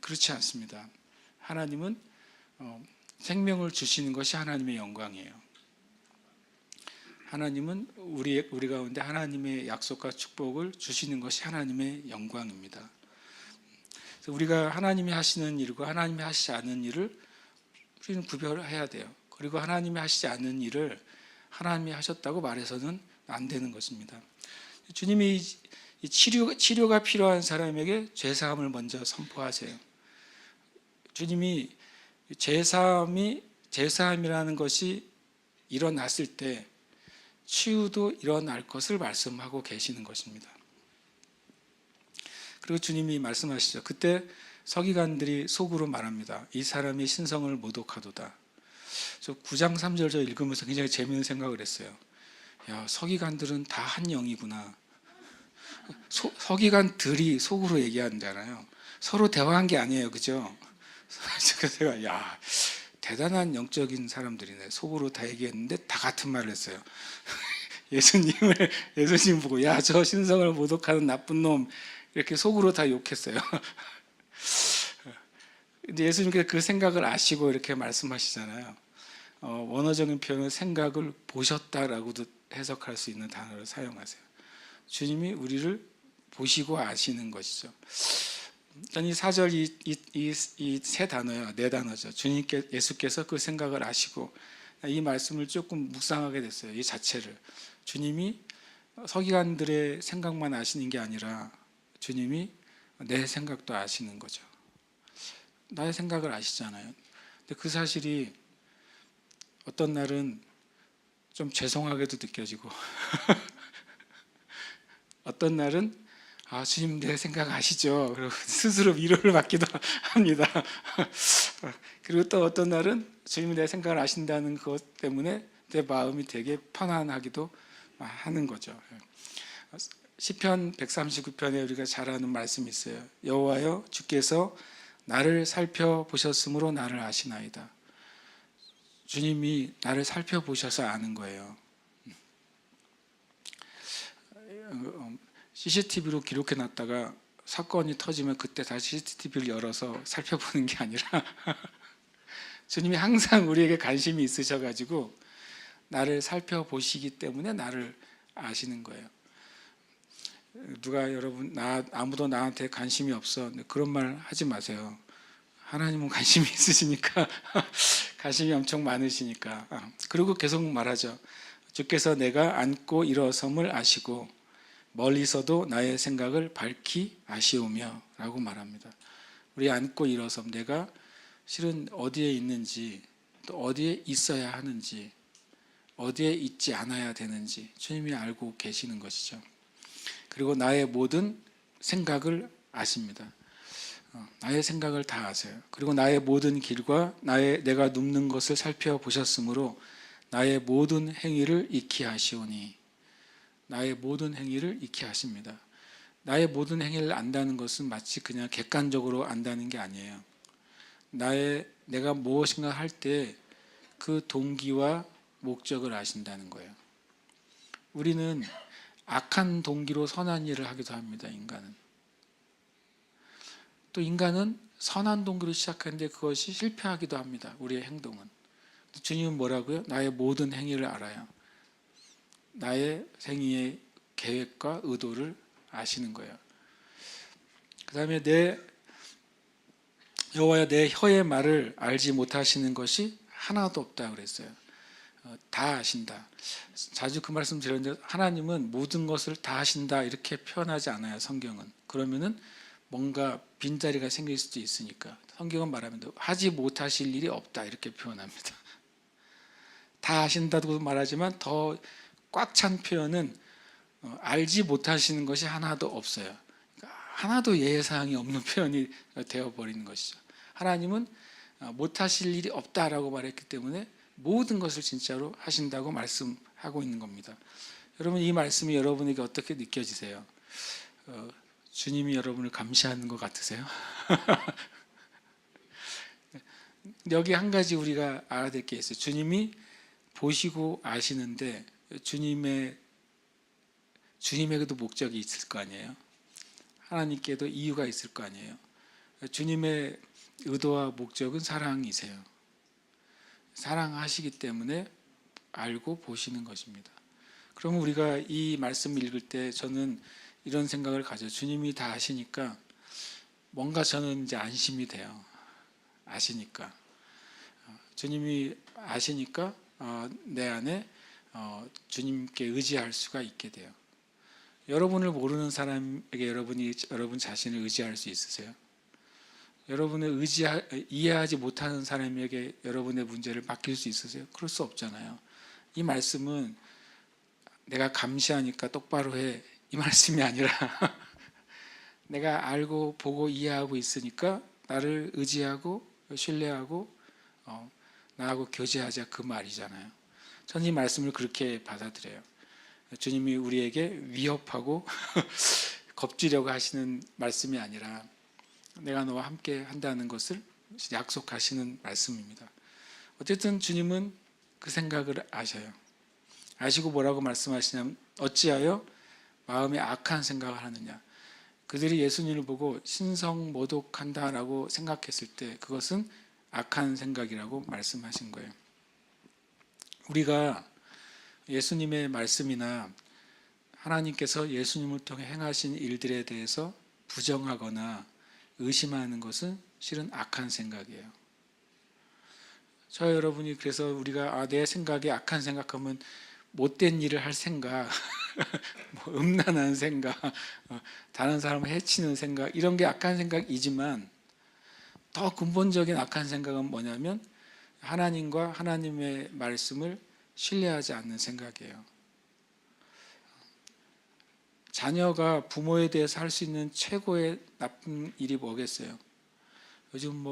그렇지 않습니다. 하나님은 생명을 주시는 것이 하나님의 영광이에요. 하나님은 우리 가운데 하나님의 약속과 축복을 주시는 것이 하나님의 영광입니다. 그래서 우리가 하나님이 하시는 일과 하나님이 하시지 않는 일을 우리는 구별해야 돼요. 그리고 하나님이 하시지 않는 일을 하나님이 하셨다고 말해서는 안 되는 것입니다. 주님이 이 치료가 필요한 사람에게 죄사함을 먼저 선포하세요. 주님이 죄사함이라는 것이 일어났을 때 치유도 일어날 것을 말씀하고 계시는 것입니다. 그리고 주님이 말씀하시죠. 그때 서기관들이 속으로 말합니다. 이 사람이 신성을 모독하도다. 저 9장 3절 저 읽으면서 굉장히 재미있는 생각을 했어요. 야, 서기관들은 다 한 영이구나. 서기관들이 속으로 얘기하잖아요. 서로 대화한 게 아니에요, 그죠? 그래서 제가 야, 대단한 영적인 사람들이네. 속으로 다 얘기했는데 다 같은 말을 했어요. 예수님 보고 야, 저 신성을 모독하는 나쁜 놈, 이렇게 속으로 다 욕했어요. 근데 예수님께서 그 생각을 아시고 이렇게 말씀하시잖아요. 원어적인 표현은 생각을 보셨다라고도 해석할 수 있는 단어를 사용하세요. 주님이 우리를 보시고 아시는 것이죠. 이 4절 이 세 단어요, 네 단어죠. 예수께서 그 생각을 아시고, 이 말씀을 조금 묵상하게 됐어요. 이 자체를 주님이 서기관들의 생각만 아시는 게 아니라 주님이 내 생각도 아시는 거죠. 나의 생각을 아시잖아요. 근데 그 사실이 어떤 날은 좀 죄송하게도 느껴지고 어떤 날은 주님 내 생각 아시죠? 그리고 스스로 위로를 받기도 합니다. 그리고 또 어떤 날은 주님이 내 생각을 아신다는 것 때문에 내 마음이 되게 편안하기도 하는 거죠. 시편 139편에 우리가 잘 아는 말씀이 있어요. 여호와여, 주께서 나를 살펴보셨으므로 나를 아시나이다. 주님이 나를 살펴보셔서 아는 거예요. CCTV로 기록해 놨다가 사건이 터지면 그때 다시 CCTV를 열어서 살펴보는 게 아니라 주님이 항상 우리에게 관심이 있으셔가지고 나를 살펴보시기 때문에 나를 아시는 거예요. 누가 여러분 아무도 나한테 관심이 없어, 그런 말 하지 마세요. 하나님은 관심이 있으시니까 관심이 엄청 많으시니까. 그리고 계속 말하죠. 주께서 내가 앉고 일어섬을 아시고 멀리서도 나의 생각을 밝히 아시오며 라고 말합니다. 우리 앉고 일어섬, 내가 실은 어디에 있는지, 또 어디에 있어야 하는지, 어디에 있지 않아야 되는지 주님이 알고 계시는 것이죠. 그리고 나의 모든 생각을 아십니다. 나의 생각을 다 아세요. 그리고 나의 모든 길과 내가 눕는 것을 살펴보셨으므로 나의 모든 행위를 익히 아시오니. 나의 모든 행위를 익히 아십니다. 나의 모든 행위를 안다는 것은 마치 그냥 객관적으로 안다는 게 아니에요. 내가 무엇인가 할 때 그 동기와 목적을 아신다는 거예요. 우리는 악한 동기로 선한 일을 하기도 합니다. 인간은. 또 인간은 선한 동기로 시작하는데 그것이 실패하기도 합니다. 우리의 행동은. 주님은 뭐라고요? 나의 모든 행위를 알아요. 나의 행위의 계획과 의도를 아시는 거예요. 그 다음에 여호와여, 내 혀의 말을 알지 못하시는 것이 하나도 없다 그랬어요. 다 아신다. 자주 그 말씀 드렸는데 하나님은 모든 것을 다 아신다 이렇게 표현하지 않아요. 성경은. 그러면은 뭔가 빈자리가 생길 수도 있으니까 성경은 말합니다. 하지 못하실 일이 없다 이렇게 표현합니다. 다 아신다고 말하지만 더 꽉 찬 표현은 알지 못하시는 것이 하나도 없어요. 그러니까 하나도 예외사항이 없는 표현이 되어버리는 것이죠. 하나님은 못하실 일이 없다라고 말했기 때문에 모든 것을 진짜로 하신다고 말씀하고 있는 겁니다. 여러분, 이 말씀이 여러분에게 어떻게 느껴지세요? 주님이 여러분을 감시하는 것 같으세요? 여기 한 가지 우리가 알아야 될 게 있어요. 주님이 보시고 아시는데 주님에게도 목적이 있을 거 아니에요. 하나님께도 이유가 있을 거 아니에요. 주님의 의도와 목적은 사랑이세요. 사랑하시기 때문에 알고 보시는 것입니다. 그러면 우리가 이 말씀을 읽을 때 저는 이런 생각을 가져요. 주님이 다 아시니까 뭔가 저는 이제 안심이 돼요. 아시니까. 주님이 아시니까 내 안에 주님께 의지할 수가 있게 돼요. 여러분을 모르는 사람에게 여러분이 여러분 자신을 의지할 수 있으세요? 여러분을 이해하지 못하는 사람에게 여러분의 문제를 맡길 수 있으세요? 그럴 수 없잖아요. 이 말씀은 내가 감시하니까 똑바로 해, 이 말씀이 아니라 내가 알고 보고 이해하고 있으니까 나를 의지하고 신뢰하고 나하고 교제하자, 그 말이잖아요. 저는 이 말씀을 그렇게 받아들여요. 주님이 우리에게 위협하고 겁주려고 하시는 말씀이 아니라 내가 너와 함께 한다는 것을 약속하시는 말씀입니다. 어쨌든 주님은 그 생각을 아셔요. 아시고 뭐라고 말씀하시냐면 어찌하여 마음에 악한 생각을 하느냐. 그들이 예수님을 보고 신성모독한다라고 생각했을 때 그것은 악한 생각이라고 말씀하신 거예요. 우리가 예수님의 말씀이나 하나님께서 예수님을 통해 행하신 일들에 대해서 부정하거나 의심하는 것은 실은 악한 생각이에요. 저 여러분이 그래서 우리가 내 생각이 악한 생각하면 못된 일을 할 생각, 뭐 음란한 생각, 다른 사람을 해치는 생각, 이런 게 악한 생각이지만 더 근본적인 악한 생각은 뭐냐면 하나님과 하나님의 말씀을 신뢰하지 않는 생각이에요. 자녀가 부모에 대해서 할 수 있는 최고의 나쁜 일이 뭐겠어요? 요즘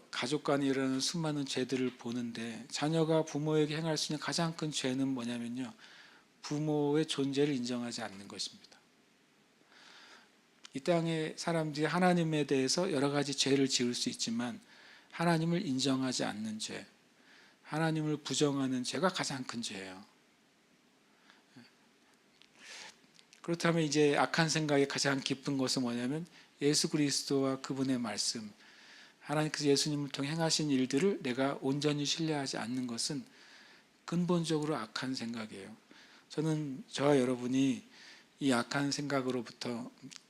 가족 간에 일어나는 수많은 죄들을 보는데 자녀가 부모에게 행할 수 있는 가장 큰 죄는 뭐냐면요, 부모의 존재를 인정하지 않는 것입니다. 이 땅의 사람들이 하나님에 대해서 여러 가지 죄를 지을 수 있지만 하나님을 인정하지 않는 죄, 하나님을 부정하는 죄가 가장 큰 죄예요. 그렇다면 이제 악한 생각의 가장 깊은 것은 뭐냐면 예수 그리스도와 그분의 말씀, 하나님께서 예수님을 통해 행하신 일들을 내가 온전히 신뢰하지 않는 것은 근본적으로 악한 생각이에요. 저는 저와 여러분이 이 악한 생각으로부터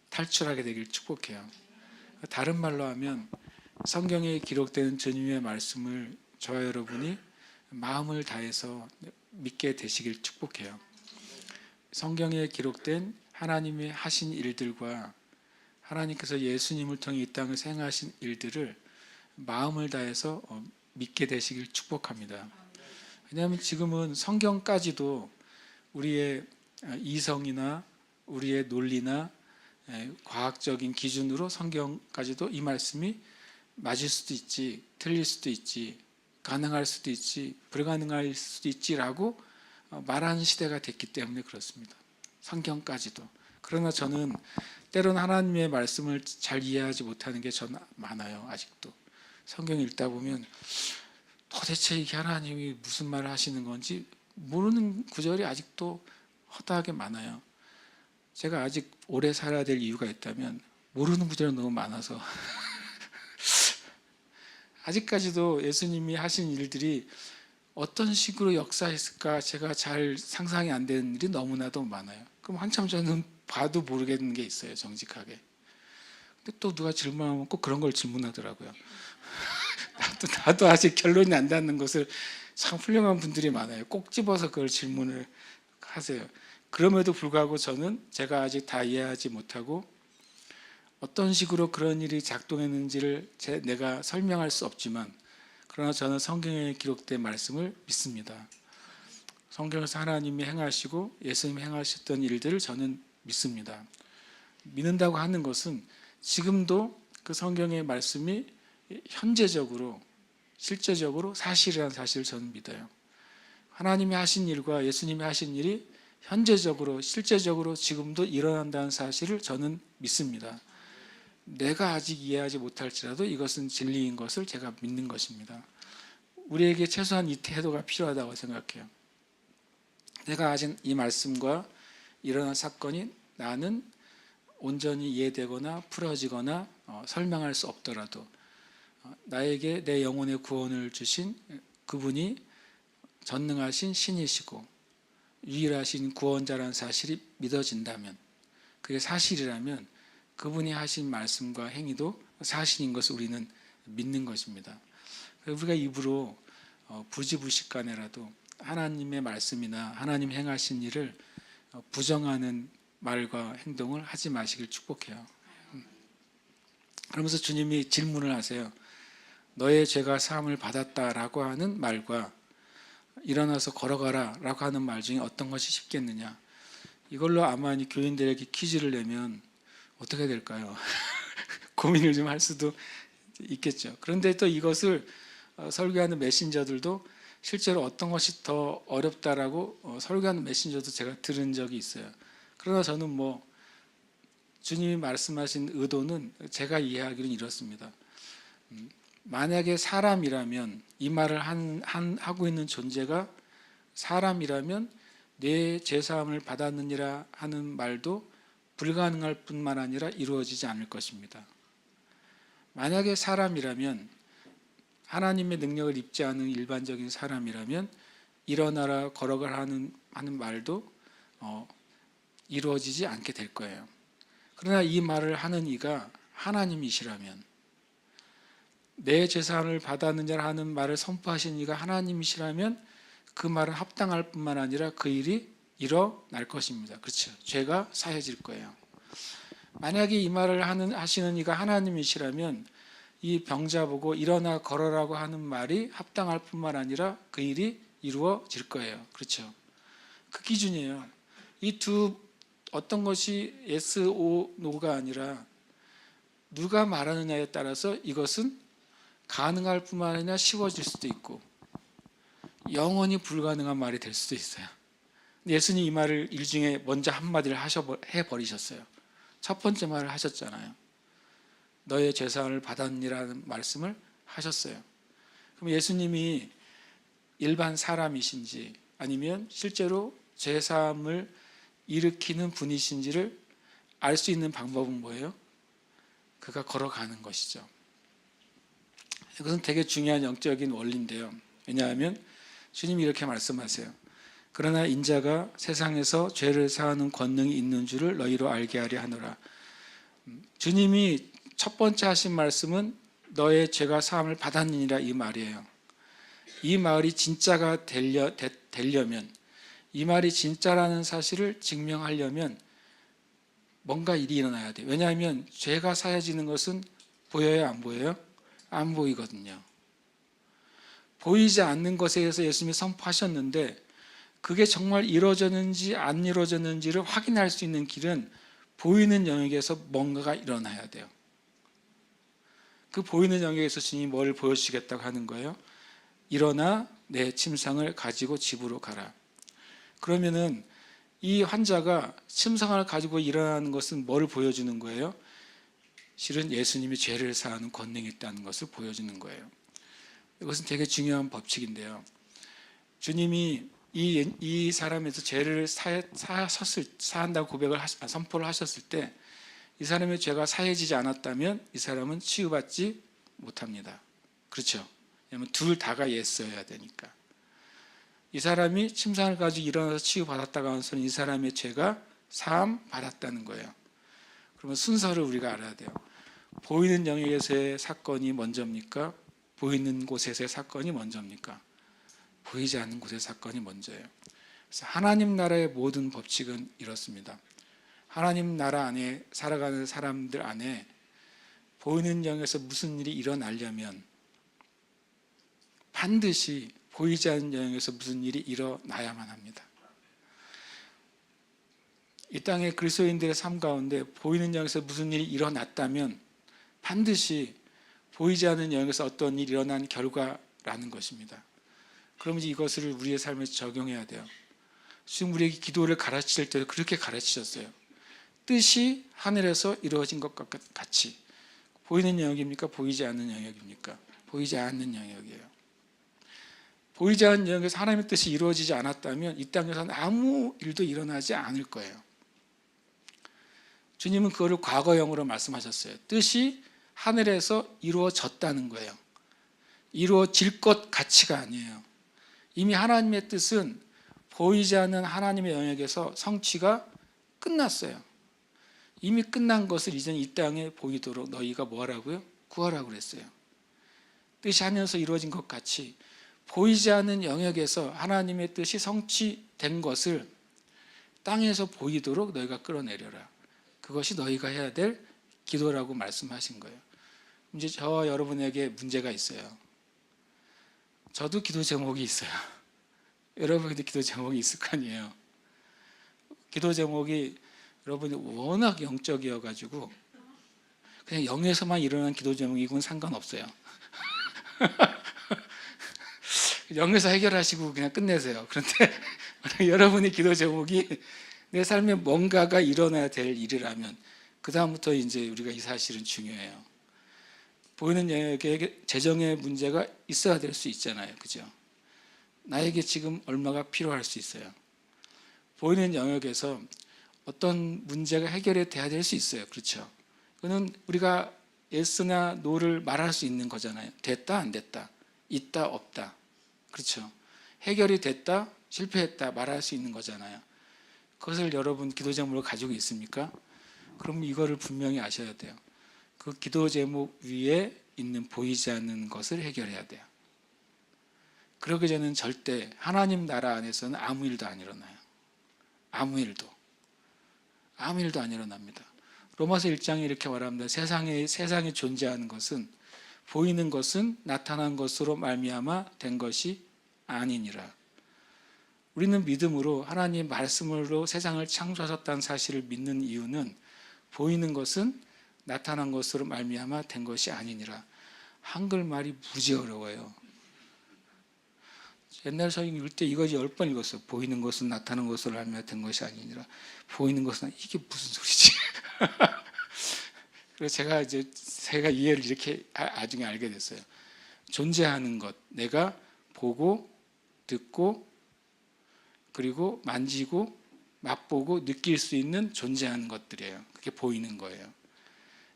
탈출하게 되길 축복해요. 다른 말로 하면 성경에 기록된 주님의 말씀을 저와 여러분이 마음을 다해서 믿게 되시길 축복해요. 성경에 기록된 하나님의 하신 일들과 하나님께서 예수님을 통해 이 땅에서 행하신 일들을 마음을 다해서 믿게 되시길 축복합니다. 왜냐하면 지금은 성경까지도 우리의 이성이나 우리의 논리나 과학적인 기준으로 성경까지도 이 말씀이 맞을 수도 있지, 틀릴 수도 있지, 가능할 수도 있지, 불가능할 수도 있지라고 말하는 시대가 됐기 때문에 그렇습니다. 성경까지도. 그러나 저는 때로는 하나님의 말씀을 잘 이해하지 못하는 게 저는 많아요. 아직도 성경 읽다 보면 도대체 이게 하나님이 무슨 말을 하시는 건지 모르는 구절이 아직도 허다하게 많아요. 제가 아직 오래 살아야 될 이유가 있다면 모르는 구절이 너무 많아서 아직까지도 예수님이 하신 일들이 어떤 식으로 역사했을까 제가 잘 상상이 안 되는 일이 너무나도 많아요. 그럼 한참 저는 봐도 모르겠는 게 있어요, 정직하게. 근데 또 누가 질문하면 꼭 그런 걸 질문하더라고요. 나도 아직 결론이 안 닿는 것을 참 훌륭한 분들이 많아요. 꼭 집어서 그걸 질문을 하세요. 그럼에도 불구하고 저는 제가 아직 다 이해하지 못하고 어떤 식으로 그런 일이 작동했는지를 내가 설명할 수 없지만 그러나 저는 성경에 기록된 말씀을 믿습니다. 성경에서 하나님이 행하시고 예수님이 행하셨던 일들을 저는 믿습니다. 믿는다고 하는 것은 지금도 그 성경의 말씀이 현재적으로 실제적으로 사실이라는 사실을 저는 믿어요. 하나님이 하신 일과 예수님이 하신 일이 현재적으로 실제적으로 지금도 일어난다는 사실을 저는 믿습니다. 내가 아직 이해하지 못할지라도 이것은 진리인 것을 제가 믿는 것입니다. 우리에게 최소한 이 태도가 필요하다고 생각해요. 내가 아직 이 말씀과 일어난 사건이 나는 온전히 이해되거나 풀어지거나 설명할 수 없더라도 나에게 내 영혼의 구원을 주신 그분이 전능하신 신이시고 유일하신 구원자라는 사실이 믿어진다면, 그게 사실이라면 그분이 하신 말씀과 행위도 사실인 것을 우리는 믿는 것입니다. 우리가 입으로 부지불식간에라도 하나님의 말씀이나 하나님 행하신 일을 부정하는 말과 행동을 하지 마시길 축복해요. 그러면서 주님이 질문을 하세요. 너의 죄가 사함을 받았다라고 하는 말과 일어나서 걸어가라 라고 하는 말 중에 어떤 것이 쉽겠느냐. 이걸로 아마 교인들에게 퀴즈를 내면 어떻게 될까요? 고민을 좀 할 수도 있겠죠. 그런데 또 이것을 설교하는 메신저들도 실제로 어떤 것이 더 어렵다라고 설교하는 메신저도 제가 들은 적이 있어요. 그러나 저는 주님이 말씀하신 의도는 제가 이해하기로는 이렇습니다. 만약에 사람이라면 이 말을 하고 있는 존재가 사람이라면 내 죄사함을 받았느니라 하는 말도 불가능할 뿐만 아니라 이루어지지 않을 것입니다. 만약에 사람이라면 하나님의 능력을 입지 않은 일반적인 사람이라면 일어나라 걸어가라 하는 말도 이루어지지 않게 될 거예요. 그러나 이 말을 하는 이가 하나님이시라면 내 재산을 받았느냐 하는 말을 선포하신 이가 하나님이시라면 그 말은 합당할 뿐만 아니라 그 일이 일어날 것입니다. 그렇죠? 죄가 사해질 거예요. 만약에 이 말을 하시는 이가 하나님이시라면 이 병자 보고 일어나 걸어라고 하는 말이 합당할 뿐만 아니라 그 일이 이루어질 거예요. 그렇죠? 그 기준이에요. 이 두 어떤 것이 yes, no가 아니라 누가 말하느냐에 따라서 이것은 가능할 뿐만 아니라 쉬워질 수도 있고 영원히 불가능한 말이 될 수도 있어요. 예수님 이 말을 일 중에 먼저 한마디를 해버리셨어요. 첫 번째 말을 하셨잖아요. 너의 죄사함을 받았니라는 말씀을 하셨어요. 그럼 예수님이 일반 사람이신지 아니면 실제로 죄사함을 일으키는 분이신지를 알 수 있는 방법은 뭐예요? 그가 걸어가는 것이죠. 이것은 되게 중요한 영적인 원리인데요. 왜냐하면 주님이 이렇게 말씀하세요. 그러나 인자가 세상에서 죄를 사하는 권능이 있는 줄을 너희로 알게 하려 하노라. 주님이 첫 번째 하신 말씀은 너의 죄가 사함을 받았느니라 이 말이에요. 이 말이 진짜가 되려면 이 말이 진짜라는 사실을 증명하려면 뭔가 일이 일어나야 돼요. 왜냐하면 죄가 사해지는 것은 보여요, 안 보여요? 안 보이거든요. 보이지 않는 것에 대해서 예수님이 선포하셨는데 그게 정말 이루어졌는지 안 이루어졌는지를 확인할 수 있는 길은 보이는 영역에서 뭔가가 일어나야 돼요. 그 보이는 영역에서 주님이 뭘 보여주시겠다고 하는 거예요? 일어나 내 침상을 가지고 집으로 가라. 그러면은 이 환자가 침상을 가지고 일어나는 것은 뭘 보여주는 거예요? 실은 예수님이 죄를 사하는 권능이 있다는 것을 보여주는 거예요. 이것은 되게 중요한 법칙인데요. 주님이 이 사람에서 죄를 사한다고 선포를 하셨을 때 이 사람의 죄가 사해지지 않았다면 이 사람은 치유받지 못합니다. 그렇죠? 왜냐하면 둘 다가 예스여야 되니까. 이 사람이 침상을 가지고 일어나서 치유받았다고 하는 소리는 이 사람의 죄가 사함 받았다는 거예요. 그러면 순서를 우리가 알아야 돼요. 보이는 영역에서의 사건이 먼저입니까? 보이는 곳에서의 사건이 먼저입니까? 보이지 않는 곳의 사건이 먼저예요. 그래서 하나님 나라의 모든 법칙은 이렇습니다. 하나님 나라 안에 살아가는 사람들 안에 보이는 영역에서 무슨 일이 일어나려면 반드시 보이지 않는 영역에서 무슨 일이 일어나야만 합니다. 이 땅의 그리스도인들의 삶 가운데 보이는 영역에서 무슨 일이 일어났다면 반드시 보이지 않는 영역에서 어떤 일이 일어난 결과라는 것입니다. 그러면 이것을 우리의 삶에 적용해야 돼요. 지금 우리에게 기도를 가르칠 때도 그렇게 가르치셨어요. 뜻이 하늘에서 이루어진 것과 같이. 보이는 영역입니까? 보이지 않는 영역입니까? 보이지 않는 영역이에요. 보이지 않는 영역에서 하나님의 뜻이 이루어지지 않았다면 이 땅에서는 아무 일도 일어나지 않을 거예요. 주님은 그거를 과거형으로 말씀하셨어요. 뜻이 하늘에서 이루어졌다는 거예요. 이루어질 것 같이가 아니에요. 이미 하나님의 뜻은 보이지 않는 하나님의 영역에서 성취가 끝났어요. 이미 끝난 것을 이제는 이 땅에 보이도록 너희가 뭐 하라고요? 구하라고 그랬어요. 뜻이 하늘에서 이루어진 것 같이 보이지 않는 영역에서 하나님의 뜻이 성취된 것을 땅에서 보이도록 너희가 끌어내려라. 그것이 너희가 해야 될 기도라고 말씀하신 거예요. 이제 저와 여러분에게 문제가 있어요. 저도 기도 제목이 있어요. 여러분도 기도 제목이 있을 거 아니에요. 기도 제목이 여러분이 워낙 영적이어 가지고 그냥 영에서만 일어난 기도 제목이고는 상관없어요. 영에서 해결하시고 그냥 끝내세요. 그런데 여러분의 기도 제목이 내 삶에 뭔가가 일어나야 될 일이라면 그 다음부터 이제 우리가 이 사실은 중요해요. 보이는 영역에 재정의 문제가 있어야 될 수 있잖아요. 그죠? 나에게 지금 얼마가 필요할 수 있어요. 보이는 영역에서 어떤 문제가 해결이 돼야 될 수 있어요. 그렇죠? 그거는 우리가 예스나 노를 말할 수 있는 거잖아요. 됐다 안 됐다, 있다 없다. 그렇죠? 해결이 됐다 실패했다 말할 수 있는 거잖아요. 그것을 여러분 기도 제목으로 가지고 있습니까? 그럼 이거를 분명히 아셔야 돼요. 그 기도 제목 위에 있는 보이지 않는 것을 해결해야 돼요. 그러기 전에는 절대 하나님 나라 안에서는 아무 일도 안 일어나요. 아무 일도 안 일어납니다. 로마서 1장에 이렇게 말합니다. 세상에 존재하는 것은, 보이는 것은 나타난 것으로 말미암아 된 것이 아니니라. 우리는 믿음으로 하나님 말씀으로 세상을 창조하셨다는 사실을 믿는 이유는 보이는 것은 나타난 것으로 말미암아 된 것이 아니니라. 한글말이 무지 어려워요. 옛날 성경 읽을 때 이거 10번 읽었어요. 보이는 것은 나타난 것으로 말미암아 된 것이 아니니라. 보이는 것은, 이게 무슨 소리지? 그래서 제가 이해를 이렇게 나중에 알게 됐어요. 존재하는 것, 내가 보고 듣고 그리고 만지고 맛보고 느낄 수 있는 존재하는 것들이에요. 그게 보이는 거예요.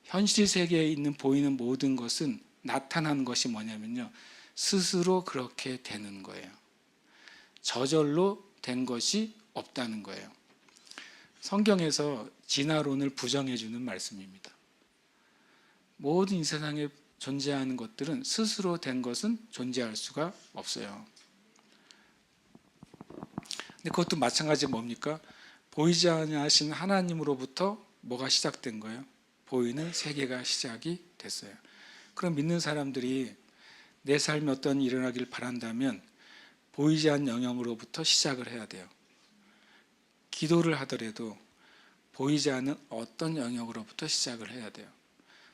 현실 세계에 있는 보이는 모든 것은 나타나는 것이 뭐냐면요, 스스로 그렇게 되는 거예요. 저절로 된 것이 없다는 거예요. 성경에서 진화론을 부정해 주는 말씀입니다. 모든 이 세상에 존재하는 것들은 스스로 된 것은 존재할 수가 없어요. 근데 그것도 마찬가지 뭡니까? 보이지 않으신 하나님으로부터 뭐가 시작된 거예요? 보이는 세계가 시작이 됐어요. 그럼 믿는 사람들이 내 삶에 어떤 일이 일어나길 바란다면 보이지 않는 영역으로부터 시작을 해야 돼요. 기도를 하더라도 보이지 않는 어떤 영역으로부터 시작을 해야 돼요.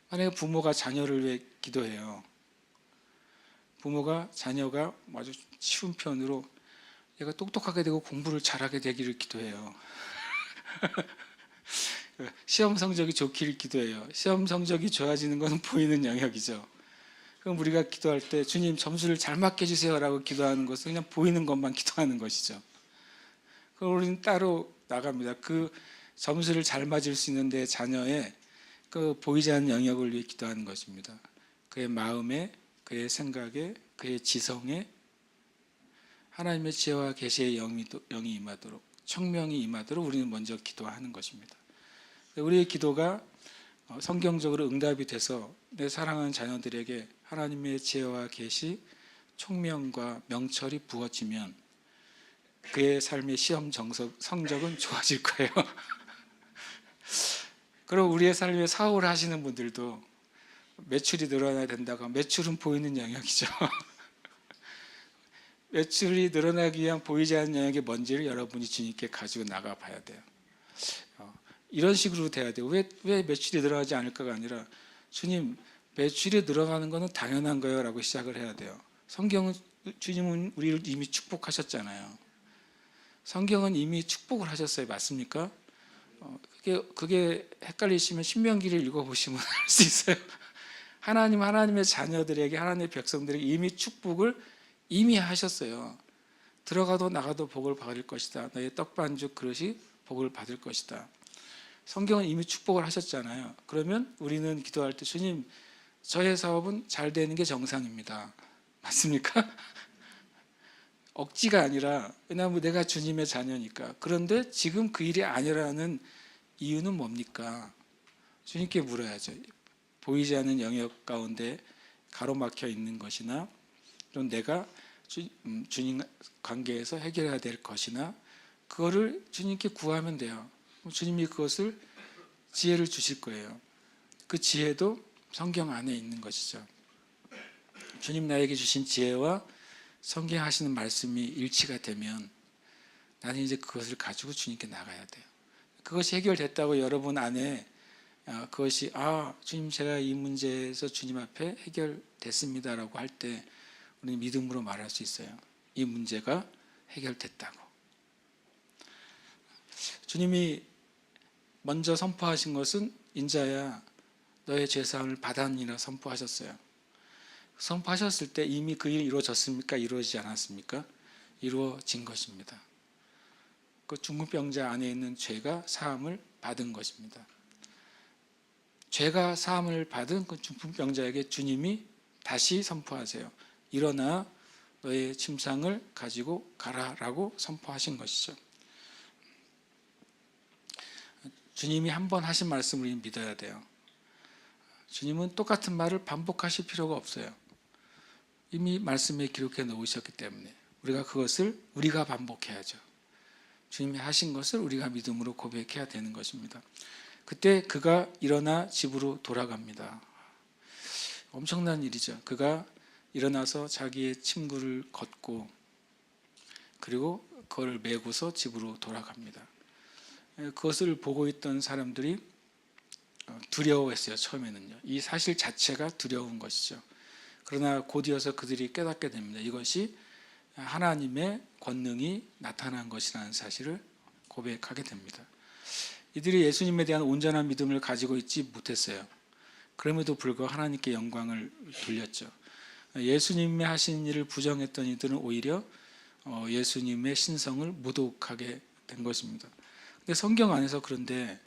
만약에 부모가 자녀를 위해 기도해요. 부모가 자녀가 아주 쉬운 편으로 얘가 똑똑하게 되고 공부를 잘하게 되기를 기도해요. 시험 성적이 좋기를 기도해요. 시험 성적이 좋아지는 것은 보이는 영역이죠. 그럼 우리가 기도할 때 주님 점수를 잘 맞게 해주세요 라고 기도하는 것은 그냥 보이는 것만 기도하는 것이죠. 그럼 우리는 따로 나갑니다. 그 점수를 잘 맞을 수 있는 데 자녀의 그 보이지 않는 영역을 위해 기도하는 것입니다. 그의 마음에, 그의 생각에, 그의 지성에 하나님의 지혜와 계시의 영이 임하도록, 청명이 임하도록 우리는 먼저 기도하는 것입니다. 우리의 기도가 성경적으로 응답이 돼서 내 사랑하는 자녀들에게 하나님의 지혜와 계시, 총명과 명철이 부어지면 그의 삶의 시험 성적은 좋아질 거예요. 그리고 우리의 삶에 사업을 하시는 분들도 매출이 늘어나야 된다고 하면 매출은 보이는 영역이죠. 매출이 늘어나기 위한 보이지 않는 영역의 뭔지를 여러분이 주님께 가지고 나가 봐야 돼요. 이런 식으로 돼야 돼요. 왜 매출이 늘어나지 않을까가 아니라 주님, 매출이 늘어가는 것은 당연한 거예요 라고 시작을 해야 돼요. 성경은, 주님은 우리를 이미 축복하셨잖아요. 성경은 이미 축복을 하셨어요. 맞습니까? 그게 헷갈리시면 신명기를 읽어보시면 알 수 있어요. 하나님의 자녀들에게, 하나님의 백성들에게 이미 축복을 이미 하셨어요. 들어가도 나가도 복을 받을 것이다. 너의 떡반죽 그릇이 복을 받을 것이다. 성경은 이미 축복을 하셨잖아요. 그러면 우리는 기도할 때 주님, 저의 사업은 잘 되는 게 정상입니다. 맞습니까? 억지가 아니라, 왜냐하면 내가 주님의 자녀니까. 그런데 지금 그 일이 아니라는 이유는 뭡니까? 주님께 물어야죠. 보이지 않는 영역 가운데 가로막혀 있는 것이나 또 내가 주님 관계에서 해결해야 될 것이나 그거를 주님께 구하면 돼요. 주님이 그것을 지혜를 주실 거예요. 그 지혜도 성경 안에 있는 것이죠. 주님 나에게 주신 지혜와 성경 하시는 말씀이 일치가 되면 나는 이제 그것을 가지고 주님께 나가야 돼요. 그것이 해결됐다고 여러분 안에 그것이 주님 제가 이 문제에서 주님 앞에 해결됐습니다라고 할 때 우리는 믿음으로 말할 수 있어요. 이 문제가 해결됐다고. 주님이 먼저 선포하신 것은 인자야 너의 죄사함을 받았느니라 선포하셨어요. 선포하셨을 때 이미 그 일이 이루어졌습니까? 이루어지지 않았습니까? 이루어진 것입니다. 그 중풍병자 안에 있는 죄가 사함을 받은 것입니다. 죄가 사함을 받은 그 중풍병자에게 주님이 다시 선포하세요. 일어나 너의 침상을 가지고 가라라고 선포하신 것이죠. 주님이 한 번 하신 말씀을 우리는 믿어야 돼요. 주님은 똑같은 말을 반복하실 필요가 없어요. 이미 말씀에 기록해 놓으셨기 때문에 우리가 그것을 우리가 반복해야죠. 주님이 하신 것을 우리가 믿음으로 고백해야 되는 것입니다. 그때 그가 일어나 집으로 돌아갑니다. 엄청난 일이죠. 그가 일어나서 자기의 침구를 걷고 그리고 그걸 메고서 집으로 돌아갑니다. 그것을 보고 있던 사람들이 두려워했어요. 처음에는요. 이 사실 자체가 두려운 것이죠. 그러나 곧이어서 그들이 깨닫게 됩니다. 이것이 하나님의 권능이 나타난 것이라는 사실을 고백하게 됩니다. 이들이 예수님에 대한 온전한 믿음을 가지고 있지 못했어요. 그럼에도 불구하고 하나님께 영광을 돌렸죠. 예수님의 하신 일을 부정했던 이들은 오히려 예수님의 신성을 모독하게 된 것입니다. 근데 성경 안에서 그런데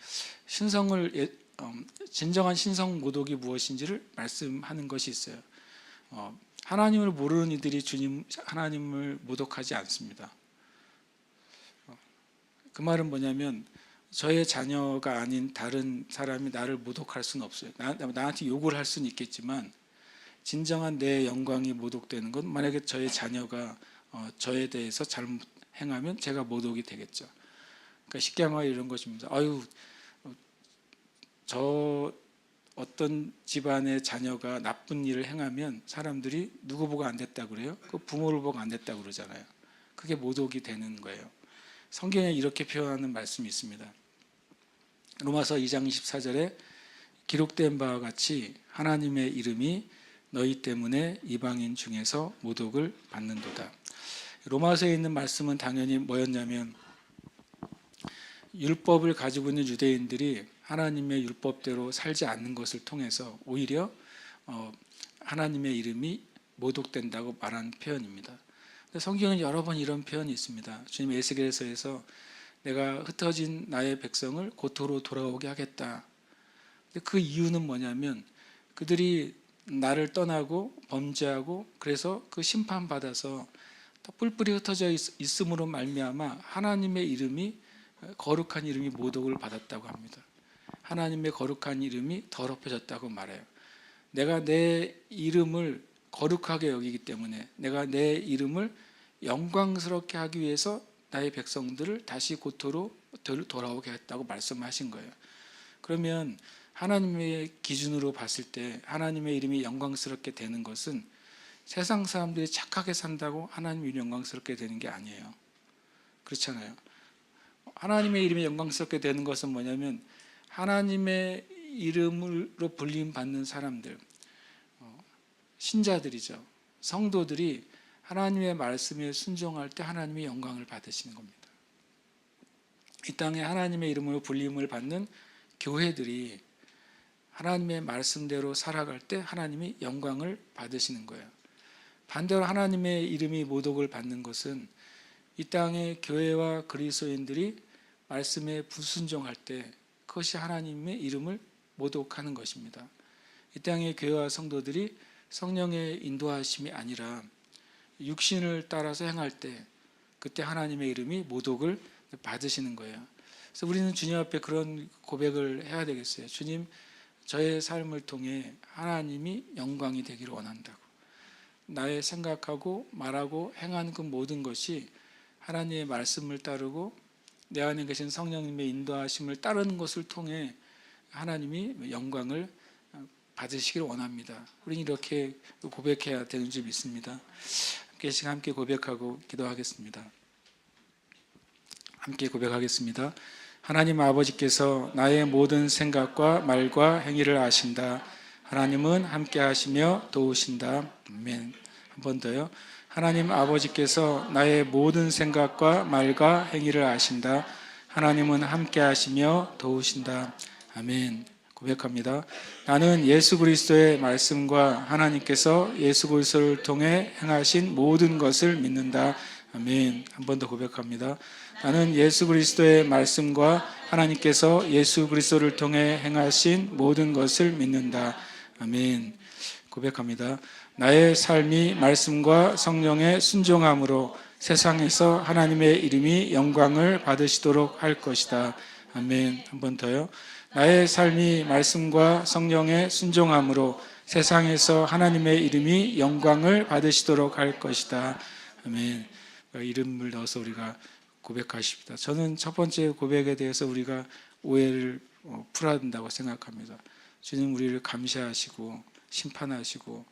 진정한 신성 모독이 무엇인지를 말씀하는 것이 있어요. 하나님을 모르는 이들이 하나님을 모독하지 않습니다. 그 말은 뭐냐면 저의 자녀가 아닌 다른 사람이 나를 모독할 수는 없어요. 나한테 욕을 할 수는 있겠지만 진정한 내 영광이 모독되는 건 만약에 저의 자녀가 저에 대해서 잘못 행하면 제가 모독이 되겠죠. 그러니까 쉽게 말하면 이런 것입니다. 저 어떤 집안의 자녀가 나쁜 일을 행하면 사람들이 누구 보고 안 됐다고 그래요? 그 부모를 보고 안 됐다고 그러잖아요. 그게 모독이 되는 거예요. 성경에 이렇게 표현하는 말씀이 있습니다. 로마서 2장 24절에 기록된 바와 같이 하나님의 이름이 너희 때문에 이방인 중에서 모독을 받는도다. 로마서에 있는 말씀은 당연히 뭐였냐면 율법을 가지고 있는 유대인들이 하나님의 율법대로 살지 않는 것을 통해서 오히려 하나님의 이름이 모독된다고 말한 표현입니다. 성경은 여러 번 이런 표현이 있습니다. 주님 에스겔서에서 내가 흩어진 나의 백성을 고토로 돌아오게 하겠다. 근데 그 이유는 뭐냐면 그들이 나를 떠나고 범죄하고 그래서 그 심판받아서 뿔뿔이 흩어져 있음으로 말미암아 하나님의 이름이 거룩한 이름이 모독을 받았다고 합니다. 하나님의 거룩한 이름이 더럽혀졌다고 말해요. 내가 내 이름을 거룩하게 여기기 때문에 내가 내 이름을 영광스럽게 하기 위해서 나의 백성들을 다시 고토로 돌아오게 했다고 말씀하신 거예요. 그러면 하나님의 기준으로 봤을 때 하나님의 이름이 영광스럽게 되는 것은 세상 사람들이 착하게 산다고 하나님의 이름이 영광스럽게 되는 게 아니에요. 그렇잖아요. 하나님의 이름이 영광스럽게 되는 것은 뭐냐면 하나님의 이름으로 불림받는 사람들, 신자들이죠. 성도들이 하나님의 말씀에 순종할 때 하나님의 영광을 받으시는 겁니다. 이 땅에 하나님의 이름으로 불림을 받는 교회들이 하나님의 말씀대로 살아갈 때 하나님이 영광을 받으시는 거예요. 반대로 하나님의 이름이 모독을 받는 것은 이 땅의 교회와 그리스도인들이 말씀에 불순종할 때 그것이 하나님의 이름을 모독하는 것입니다. 이 땅의 교회와 성도들이 성령의 인도하심이 아니라 육신을 따라서 행할 때 그때 하나님의 이름이 모독을 받으시는 거예요. 그래서 우리는 주님 앞에 그런 고백을 해야 되겠어요. 주님, 저의 삶을 통해 하나님이 영광이 되기를 원한다고. 나의 생각하고 말하고 행하는 그 모든 것이 하나님의 말씀을 따르고 내 안에 계신 성령님의 인도하심을 따르는 것을 통해 하나님이 영광을 받으시기를 원합니다. 우리는 이렇게 고백해야 되는 줄 믿습니다. 함께 고백하고 기도하겠습니다. 함께 고백하겠습니다. 하나님 아버지께서 나의 모든 생각과 말과 행위를 아신다. 하나님은 함께 하시며 도우신다. 아멘. 한 번 더요. 하나님 아버지께서 나의 모든 생각과 말과 행위를 아신다. 하나님은 함께 하시며 도우신다. 아멘. 고백합니다. 나는 예수 그리스도의 말씀과 하나님께서 예수 그리스도를 통해 행하신 모든 것을 믿는다. 아멘. 한 번 더 고백합니다. 나는 예수 그리스도의 말씀과 하나님께서 예수 그리스도를 통해 행하신 모든 것을 믿는다. 아멘. 고백합니다. 나의 삶이 말씀과 성령의 순종함으로 세상에서 하나님의 이름이 영광을 받으시도록 할 것이다. 아멘. 한 번 더요. 나의 삶이 말씀과 성령의 순종함으로 세상에서 하나님의 이름이 영광을 받으시도록 할 것이다. 아멘. 이름을 넣어서 우리가 고백하십니다. 저는 첫 번째 고백에 대해서 우리가 오해를 풀어야 된다고 생각합니다. 주님 우리를 감시하시고 심판하시고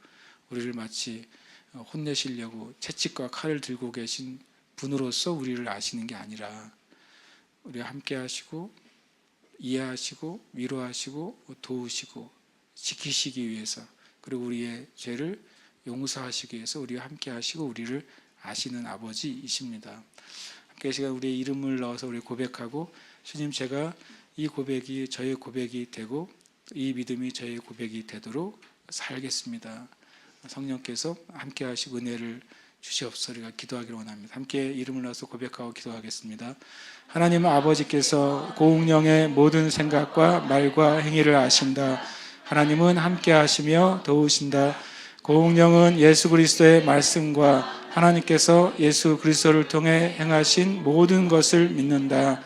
우리를 마치 혼내시려고 채찍과 칼을 들고 계신 분으로서 우리를 아시는 게 아니라 우리와 함께 하시고 이해하시고 위로하시고 도우시고 지키시기 위해서 그리고 우리의 죄를 용서하시기 위해서 우리와 함께 하시고 우리를 아시는 아버지이십니다. 함께 시간 우리의 이름을 넣어서 우리 고백하고 주님 제가 이 고백이 저의 고백이 되고 이 믿음이 저의 고백이 되도록 살겠습니다. 성령께서 함께 하시고 은혜를 주시옵소서. 우리가 기도하기를 원합니다. 함께 이름을 넣어서 고백하고 기도하겠습니다. 하나님 아버지께서 고운령의 모든 생각과 말과 행위를 아신다. 하나님은 함께 하시며 도우신다. 고운령은 예수 그리스도의 말씀과 하나님께서 예수 그리스도를 통해 행하신 모든 것을 믿는다.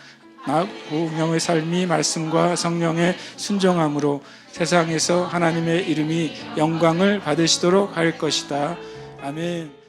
고운령의 삶이 말씀과 성령의 순종함으로 세상에서 하나님의 이름이 영광을 받으시도록 할 것이다. 아멘.